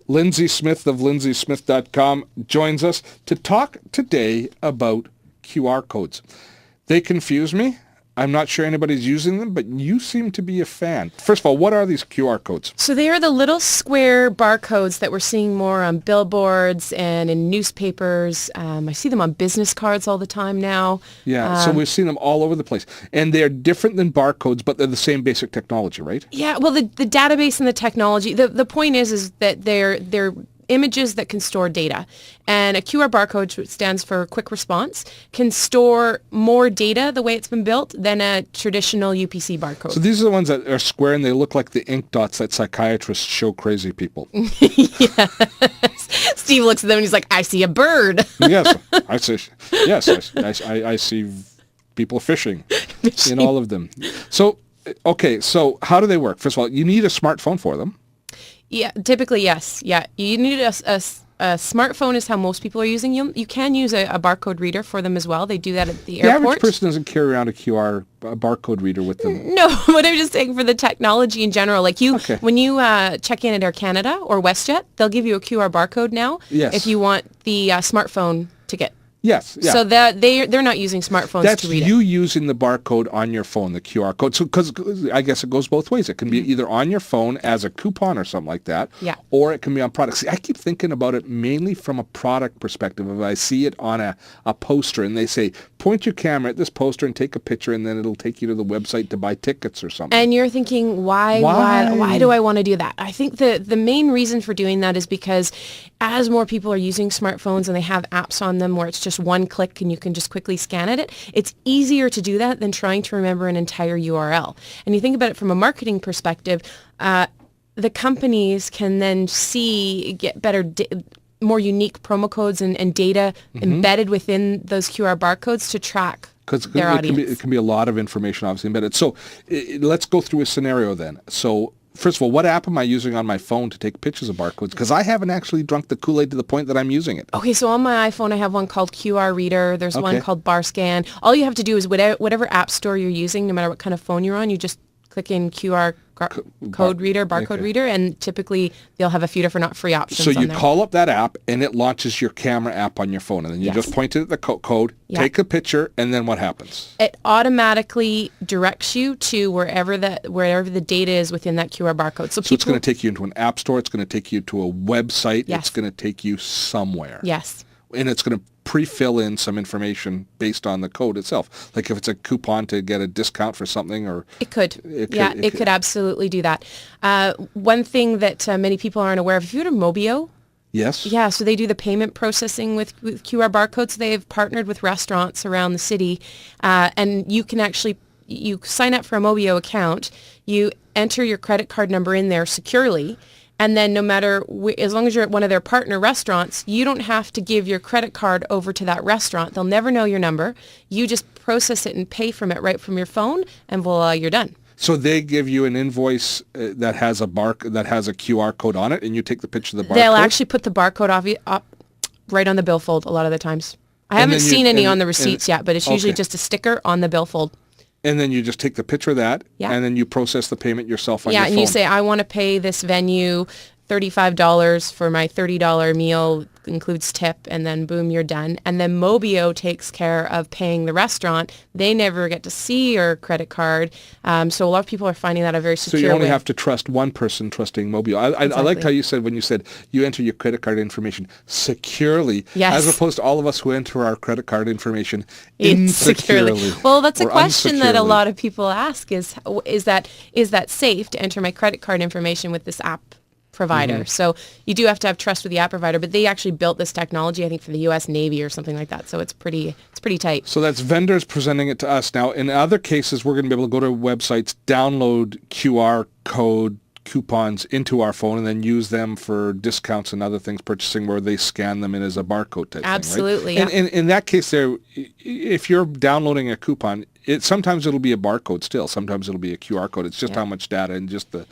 Lindsay Smith of lindsaysmith.com joins us to talk today about QR codes. They confuse me. I'm not sure anybody's using them, but you seem to be a fan. First of all, what are these QR codes? So they are the little square barcodes that we're seeing more on billboards and in newspapers. I see them on business cards all the time now. Yeah, so we've seen them all over the place. And they're different than barcodes, but they're the same basic technology, right? Yeah, well, the database and the technology, the point is that they're images that can store data. And a QR barcode, which stands for quick response, can store more data the way it's been built than a traditional UPC barcode. So these are the ones that are square and they look like the ink dots that psychiatrists show crazy people. Yes. Steve looks at them and he's like, I see a bird. Yes, I see people fishing in all of them. So, okay, so how do they work? First of all, you need a smartphone for them. Yeah, typically, yes. Yeah, you need a smartphone is how most people are using them. You can use a barcode reader for them as well. They do that at the airport. The average person doesn't carry around a barcode reader with them. No, but I'm just saying for the technology in general. Like when you check in at Air Canada or WestJet, they'll give you a QR barcode now if you want the smartphone ticket. Yes, yeah. So that they're not using smartphones to read it. That's you using the barcode on your phone, the QR code. So, because I guess it goes both ways. It can be either on your phone as a coupon or something like that, or it can be on products. See, I keep thinking about it mainly from a product perspective. If I see it on a poster and they say, point your camera at this poster and take a picture, and then it'll take you to the website to buy tickets or something. And you're thinking, why do I want to do that? I think the main reason for doing that is because as more people are using smartphones and they have apps on them where it's just one click and you can just quickly scan it, it's easier to do that than trying to remember an entire URL. And you think about it from a marketing perspective, the companies can then get better, more unique promo codes and data embedded within those QR barcodes to track their audience. It can be a lot of information obviously embedded. So let's go through a scenario then. So first of all, what app am I using on my phone to take pictures of barcodes? Because I haven't actually drunk the Kool-Aid to the point that I'm using it. Okay, so on my iPhone, I have one called QR Reader. There's one called Bar Scan. All you have to do is whatever app store you're using, no matter what kind of phone you're on, you just click in QR barcode reader, and typically they'll have a few different free options. So you call up that app, and it launches your camera app on your phone, and then you just point it at the code, take a picture, and then what happens? It automatically directs you to wherever the data is within that QR barcode. So it's going to take you into an app store. It's going to take you to a website. Yes. It's going to take you somewhere. Yes. And it's going to pre-fill in some information based on the code itself. Like if it's a coupon to get a discount for something, or it could absolutely do that. One thing that many people aren't aware of, if you go to Mobio, yes, yeah, so they do the payment processing with QR barcodes. They've partnered with restaurants around the city, and you can actually sign up for a Mobio account. You enter your credit card number in there securely. And then no matter, as long as you're at one of their partner restaurants, you don't have to give your credit card over to that restaurant. They'll never know your number. You just process it and pay from it right from your phone, and voila, you're done. So they give you an invoice that has a QR code on it, and you take the picture of the barcode? They'll actually put the barcode up right on the billfold a lot of the times. I haven't seen any on the receipts yet, but it's usually just a sticker on the billfold. And then you just take the picture of that, and then you process the payment yourself on your phone. Yeah, and you say, I want to pay this venue $35 for my $30 meal, includes tip, and then boom, you're done. And then Mobio takes care of paying the restaurant. They never get to see your credit card. So a lot of people are finding that a very secure way. So you only have to trust one person trusting Mobio. I liked how you said, when you said you enter your credit card information securely, as opposed to all of us who enter our credit card information insecurely. Well, that's a question that a lot of people ask is that safe to enter my credit card information with this app provider? So you do have to have trust with the app provider, but they actually built this technology, I think, for the U.S. Navy or something like that. So it's pretty tight. So that's vendors presenting it to us. Now, in other cases, we're going to be able to go to websites, download QR code coupons into our phone, and then use them for discounts and other things, purchasing, where they scan them in as a barcode type Absolutely, thing, right? yeah. And in that case, if you're downloading a coupon, sometimes it'll be a barcode still. Sometimes it'll be a QR code. It's just how much data and just the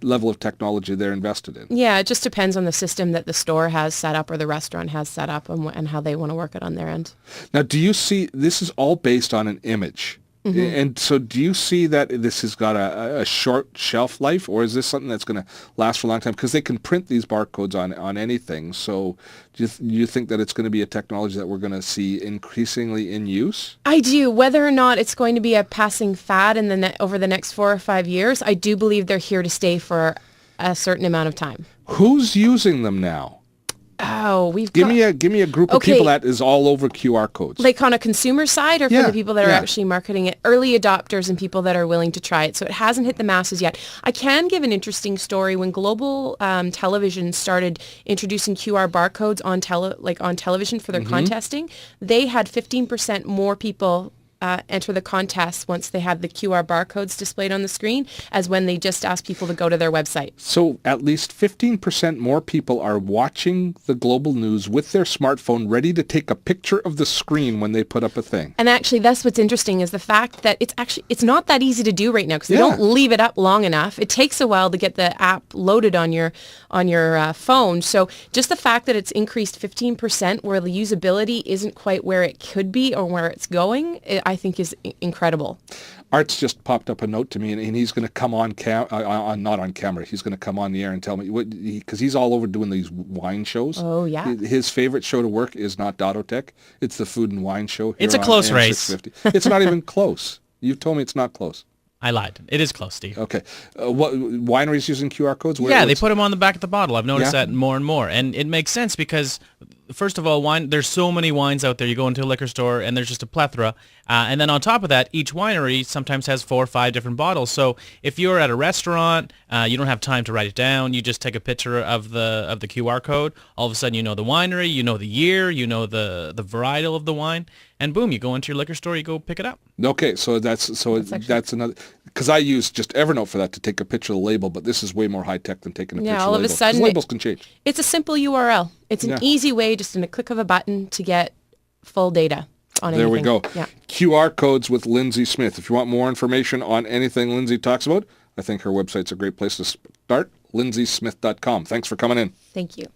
level of technology they're invested in. Yeah, it just depends on the system that the store has set up or the restaurant has set up, and how they want to work it on their end. Now, do you see, this is all based on an image. And so do you see that this has got a short shelf life, or is this something that's going to last for a long time? Because they can print these barcodes on anything. So do you think that it's going to be a technology that we're going to see increasingly in use? I do. Whether or not it's going to be a passing fad over the next 4 or 5 years, I do believe they're here to stay for a certain amount of time. Who's using them now? Oh, give me a group of people that is all over QR codes. Like on a consumer side, or for the people that are actually marketing it, early adopters and people that are willing to try it. So it hasn't hit the masses yet. I can give an interesting story. When global television started introducing QR barcodes on television for their contesting, they had 15% more people enter the contest once they had the QR barcodes displayed on the screen as when they just asked people to go to their website. So at least 15% more people are watching the global news with their smartphone ready to take a picture of the screen when they put up a thing. And actually, that's what's interesting is the fact that it's not that easy to do right now because they don't leave it up long enough. It takes a while to get the app loaded on your phone. So just the fact that it's increased 15% where the usability isn't quite where it could be or where it's going, I think is incredible. Art's just popped up a note to me, and he's going to come not on camera. He's going to come on the air and tell me because he's all over doing these wine shows. Oh yeah. His favorite show to work is not Dotto Tech. It's the food and wine show. It's a close race. It's not even close. You've told me it's not close. I lied. It is close, Steve. Okay. What wineries using QR codes? They put them on the back of the bottle. I've noticed that more and more. And it makes sense because, first of all, there's so many wines out there. You go into a liquor store and there's just a plethora. And then on top of that, each winery sometimes has 4 or 5 different bottles. So if you're at a restaurant, you don't have time to write it down. You just take a picture of the QR code. All of a sudden, you know the winery, you know the year, you know the varietal of the wine. And boom, you go into your liquor store, you go pick it up. Okay, so that's another, because I use just Evernote for that to take a picture of the label, but this is way more high tech than taking a picture of the label. All of a sudden, labels can change. It's a simple URL. It's an easy way, just in a click of a button, to get full data on anything. There we go. Yeah. QR codes with Lindsay Smith. If you want more information on anything Lindsay talks about, I think her website's a great place to start, lindsaysmith.com. Thanks for coming in. Thank you.